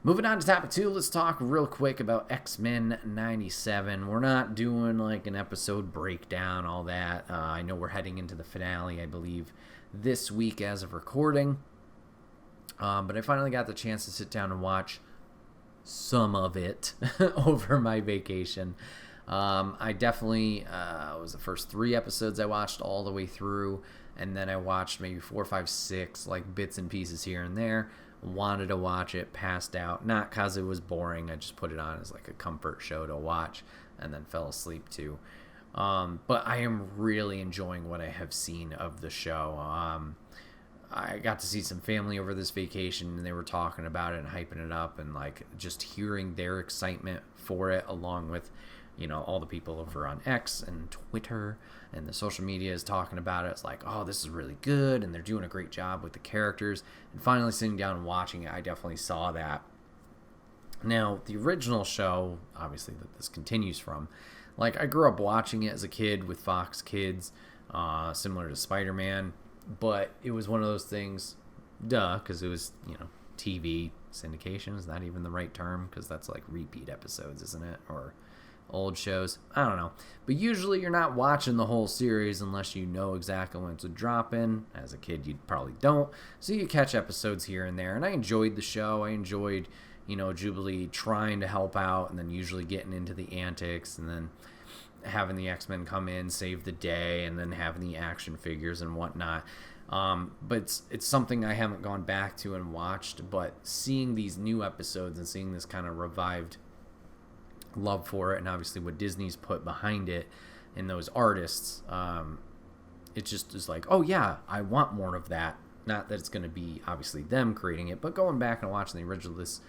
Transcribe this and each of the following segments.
Moving on to topic 2, let's talk real quick about X-Men 97. We're not doing like an episode breakdown, all that. I know we're heading into the finale, I believe, this week as of recording. But I finally got the chance to sit down and watch some of it over my vacation. I definitely was the first 3 episodes I watched all the way through, and then I watched maybe 4, 5, 6 like bits and pieces here and there. Wanted to watch it, passed out, not because it was boring. I just put it on as like a comfort show to watch, and then fell asleep too. But I am really enjoying what I have seen of the show. I got to see some family over this vacation, and they were talking about it and hyping it up, and like just hearing their excitement for it, along with, you know, all the people over on X and Twitter and the social media is talking about it. It's like, oh, this is really good, and they're doing a great job with the characters. And finally sitting down and watching it, I definitely saw that. Now, the original show, obviously that this continues from, like, I grew up watching it as a kid with Fox Kids, similar to Spider-Man, but it was one of those things, because it was, you know, TV syndication is not even the right term, because that's like repeat episodes, isn't it? Or old shows. I don't know. But usually you're not watching the whole series unless you know exactly when it's a drop in. As a kid, you probably don't. So you catch episodes here and there. And I enjoyed the show. I enjoyed, you know, Jubilee trying to help out and then usually getting into the antics and then having the X-Men come in, save the day, and then having the action figures and whatnot. But it's something I haven't gone back to and watched. But seeing these new episodes and seeing this kind of revived love for it, and obviously what Disney's put behind it and those artists, it just is like, oh yeah, I want more of that. Not that it's going to be obviously them creating it, but going back and watching the original, this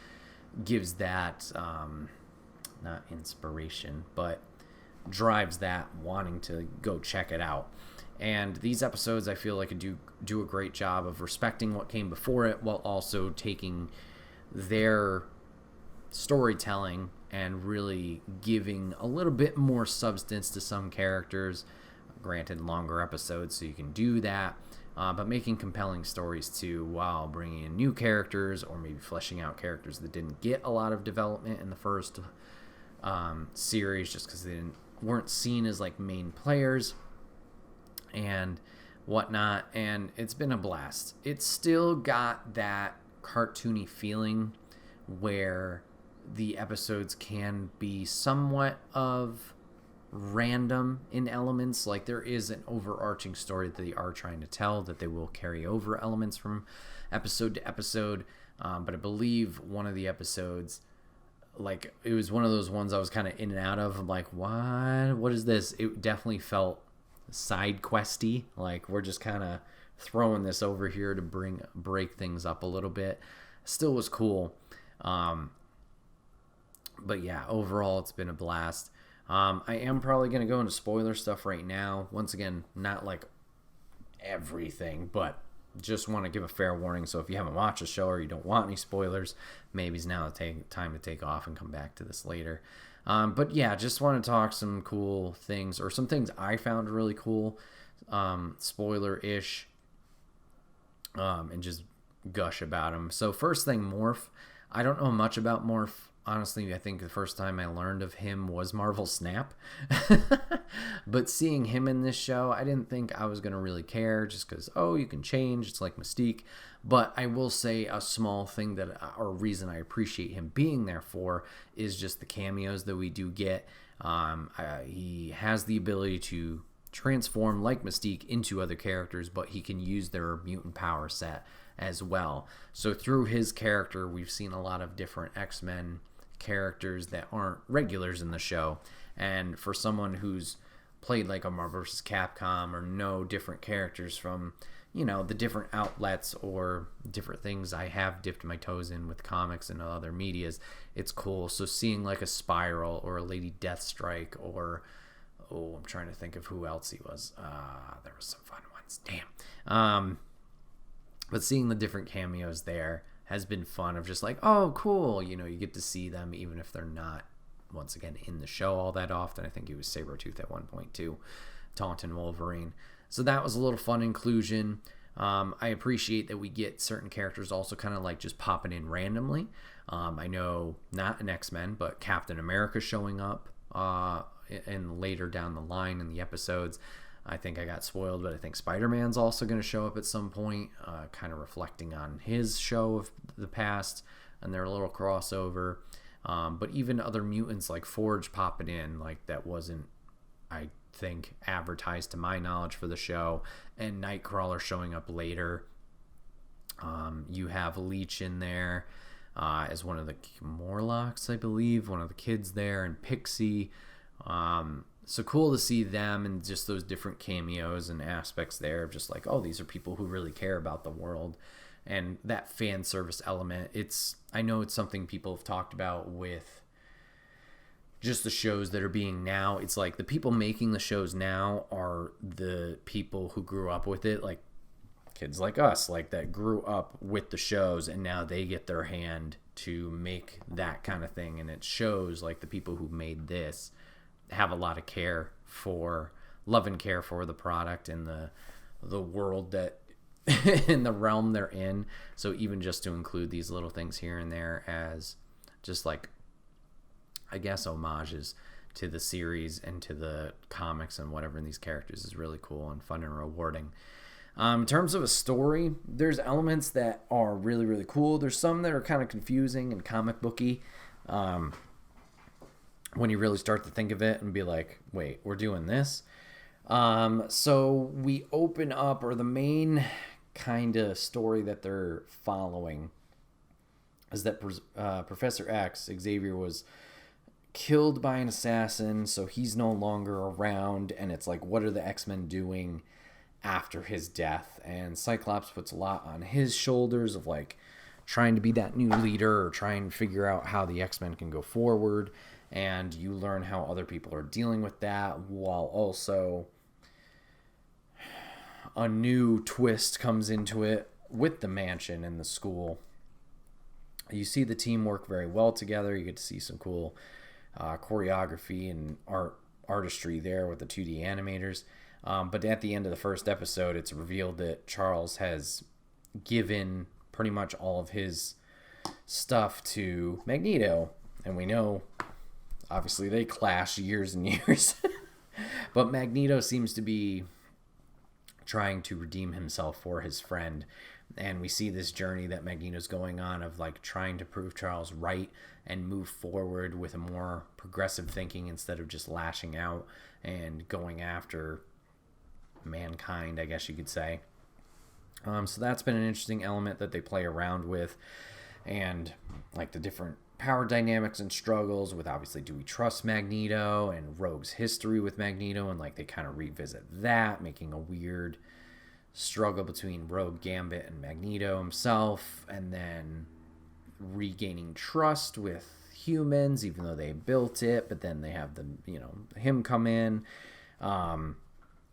gives that not inspiration, but drives that wanting to go check it out. And these episodes, I feel like do a great job of respecting what came before it, while also taking their storytelling and really giving a little bit more substance to some characters. Granted, longer episodes, so you can do that, but making compelling stories too, while bringing in new characters or maybe fleshing out characters that didn't get a lot of development in the first series, just because they weren't seen as like main players and whatnot. And it's been a blast. It's still got that cartoony feeling where the episodes can be somewhat of random in elements. Like, there is an overarching story that they are trying to tell, that they will carry over elements from episode to episode. But I believe one of the episodes, like, it was one of those ones I was kind of in and out of. I'm like, what is this? It definitely felt side questy. Like, we're just kind of throwing this over here to break things up a little bit. Still was cool. But yeah, overall, it's been a blast. I am probably going to go into spoiler stuff right now. Once again, not like everything, but just want to give a fair warning. So if you haven't watched the show or you don't want any spoilers, maybe it's now the time to take off and come back to this later. But yeah, just want to talk some cool things, or some things I found really cool, spoiler-ish, and just gush about them. So first thing, Morph. I don't know much about Morph. Honestly, I think the first time I learned of him was Marvel Snap. But seeing him in this show, I didn't think I was going to really care, just because, oh, you can change. It's like Mystique. But I will say a small thing that, or reason I appreciate him being there for, is just the cameos that we do get. He has the ability to transform like Mystique into other characters, but he can use their mutant power set as well. So through his character, we've seen a lot of different X-Men characters that aren't regulars in the show. And for someone who's played like a Marvel vs. Capcom, or know different characters from, you know, the different outlets or different things I have dipped my toes in with comics and other medias, it's cool. So seeing like a Spiral or a Lady Deathstrike, or, oh, I'm trying to think of who else he was. There was some fun ones. Damn. But seeing the different cameos there has been fun, of just like, oh, cool. You know, you get to see them even if they're not, once again, in the show all that often. I think he was Sabretooth at one point too, taunting Wolverine. So that was a little fun inclusion. I appreciate that we get certain characters also kind of like just popping in randomly. I know not an X-Men, but Captain America showing up and later down the line in the episodes. I think I got spoiled, but I think Spider-Man's also going to show up at some point, kind of reflecting on his show of the past and their little crossover. But even other mutants like Forge popping in, like that wasn't, I think, advertised to my knowledge for the show, and Nightcrawler showing up later. You have Leech in there as one of the Morlocks, I believe, one of the kids there, and Pixie. So cool to see them and just those different cameos and aspects there of just like, oh, these are people who really care about the world. And that fan service element, I know it's something people have talked about with just the shows that are being now. It's like the people making the shows now are the people who grew up with it, like kids like us, like that grew up with the shows, and now they get their hand to make that kind of thing. And it shows like the people who made this have a lot of love and care for the product and the world that in the realm they're in. So even just to include these little things here and there as just like, I guess, homages to the series and to the comics and whatever in these characters is really cool and fun and rewarding. In terms of a story, there's elements that are really, really cool. There's some that are kind of confusing and comic booky. When you really start to think of it and be like, wait, we're doing this? So we open up, or the main kind of story that they're following is that Professor X, Xavier, was killed by an assassin, so he's no longer around, and it's like, what are the X-Men doing after his death? And Cyclops puts a lot on his shoulders of like trying to be that new leader or trying to figure out how the X-Men can go forward. And you learn how other people are dealing with that, while also a new twist comes into it with the mansion and the school. You see the team work very well together. You get to see some cool choreography and artistry there with the 2D animators. But at the end of the first episode, it's revealed that Charles has given pretty much all of his stuff to Magneto. And we know, obviously, they clash years and years. But Magneto seems to be trying to redeem himself for his friend. And we see this journey that Magneto's going on of like trying to prove Charles right and move forward with a more progressive thinking instead of just lashing out and going after mankind, I guess you could say. So that's been an interesting element that they play around with, and like the different power dynamics and struggles with, obviously, do we trust Magneto, and Rogue's history with Magneto, and like they kind of revisit that, making a weird struggle between Rogue, Gambit, and Magneto himself, and then regaining trust with humans, even though they built it, but then they have him come in.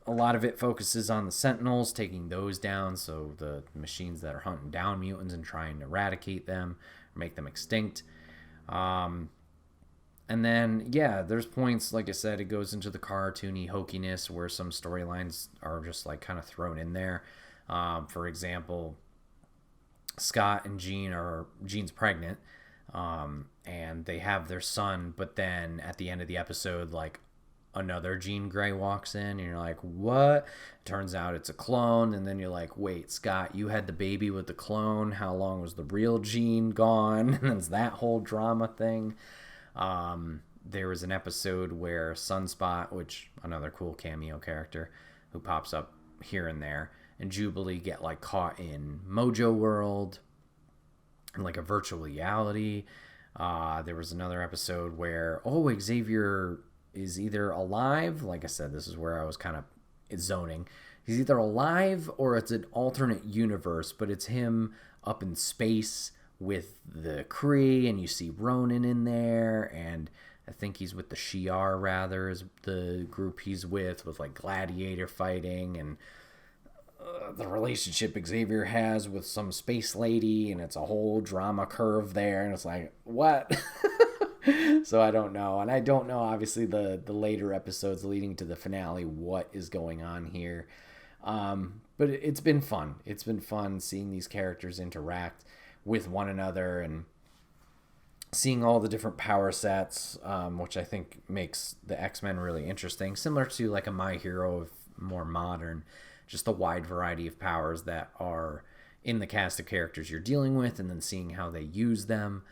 A lot of it focuses on the Sentinels, taking those down, so the machines that are hunting down mutants and trying to eradicate them, or make them extinct. And then, yeah, there's points, like I said, it goes into the cartoony hokiness where some storylines are just like kind of thrown in there. For example, Scott and Jean's pregnant, and they have their son, but then at the end of the episode, like, another Jean Grey walks in, and you're like, what? Turns out it's a clone, and then you're like, wait, Scott, you had the baby with the clone. How long was the real Jean gone? And there's that whole drama thing. There was an episode where Sunspot, which another cool cameo character who pops up here and there, and Jubilee get like caught in Mojo World and like a virtual reality. There was another episode where, Xavier is either alive. Like I said, this is where I was kind of zoning. He's either alive or it's an alternate universe, but it's him up in space with the Kree, and you see Ronan in there, and I think he's with the Shi'ar, rather, is the group he's with like gladiator fighting, and the relationship Xavier has with some space lady, and it's a whole drama curve there, and it's like, what? So I don't know. And I don't know, obviously, the later episodes leading to the finale, what is going on here. But it's been fun. It's been fun seeing these characters interact with one another and seeing all the different power sets, which I think makes the X-Men really interesting. Similar to like a My Hero, of more modern, just a wide variety of powers that are in the cast of characters you're dealing with, and then seeing how they use them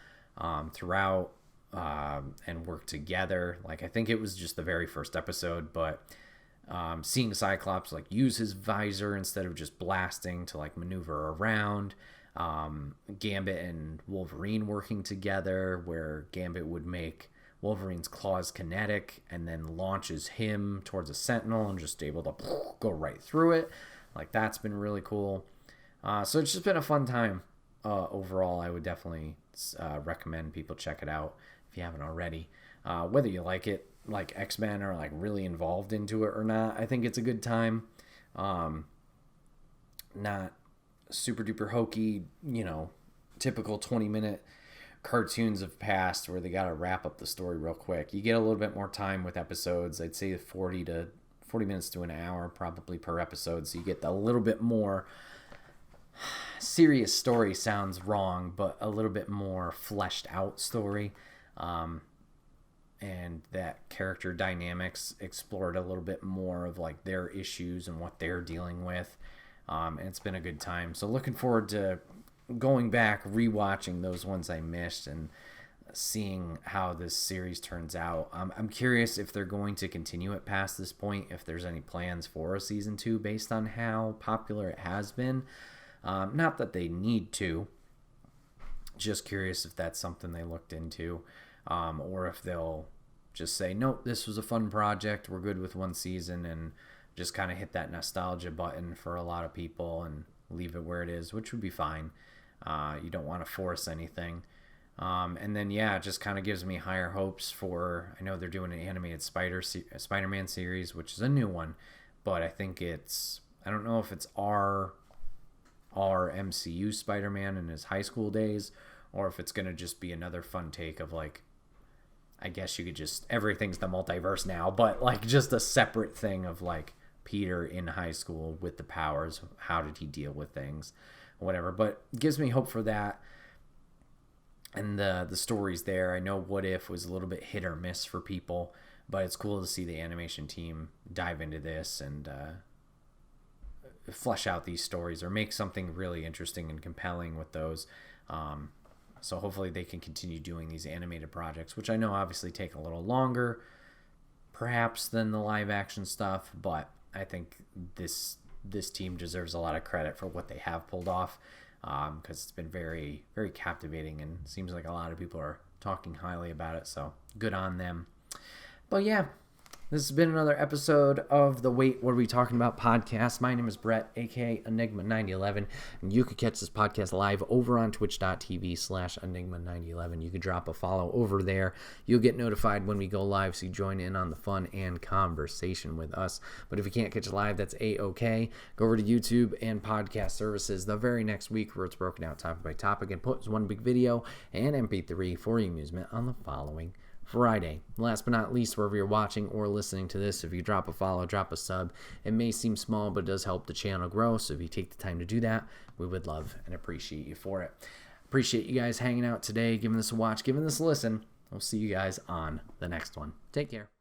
throughout and work together. Like, I think it was just the very first episode, but seeing Cyclops like use his visor instead of just blasting to like maneuver around. Gambit and Wolverine working together, where Gambit would make Wolverine's claws kinetic and then launches him towards a sentinel and just able to go right through it. Like, that's been really cool. So it's just been a fun time overall. I would definitely recommend people check it out if you haven't already. Whether you like it, like X-Men, or like really involved into it or not, I think it's a good time. Not super duper hokey, typical 20-minute cartoons of past where they got to wrap up the story real quick. You get a little bit more time with episodes. I'd say 40 minutes to an hour probably per episode, so you get a little bit more serious story. Sounds wrong, but a little bit more fleshed out story, and that character dynamics explored a little bit more of like their issues and what they're dealing with. And it's been a good time. So looking forward to going back, rewatching those ones I missed, and seeing how this series turns out. I'm curious if they're going to continue it past this point, if there's any plans for a season 2 based on how popular it has been. Not that they need to. Just curious if that's something they looked into, or if they'll just say, nope, this was a fun project, we're good with one season, and just kind of hit that nostalgia button for a lot of people and leave it where it is, which would be fine. You don't want to force anything. And then, yeah, it just kind of gives me higher hopes for, I know they're doing an animated Spider-Man series, which is a new one, but I think I don't know if it's our MCU Spider-Man in his high school days, or if it's going to just be another fun take of like, I guess you could just, everything's the multiverse now, but like just a separate thing of like Peter in high school with the powers. How did he deal with things? Whatever. But it gives me hope for that. And the stories there. I know What If was a little bit hit or miss for people, but it's cool to see the animation team dive into this and flesh out these stories or make something really interesting and compelling with those. So hopefully they can continue doing these animated projects, which I know obviously take a little longer, perhaps, than the live action stuff, but I think this team deserves a lot of credit for what they have pulled off, because it's been very, very captivating, and seems like a lot of people are talking highly about it, so good on them. But yeah, this has been another episode of the Wait, What Are We Talking About podcast. My name is Bret, aka Enigma9011, and you could catch this podcast live over on twitch.tv/Enigma9011. You could drop a follow over there. You'll get notified when we go live, so you join in on the fun and conversation with us. But if you can't catch it live, that's A-OK. Go over to YouTube and podcast services the very next week, where it's broken out topic by topic and puts one big video and MP3 for your amusement on the following Friday. Last but not least, wherever you're watching or listening to this, if you drop a follow, drop a sub, it may seem small, but it does help the channel grow. So if you take the time to do that, we would love and appreciate you for it. Appreciate you guys hanging out today, giving this a watch, giving this a listen. We'll see you guys on the next one. Take care.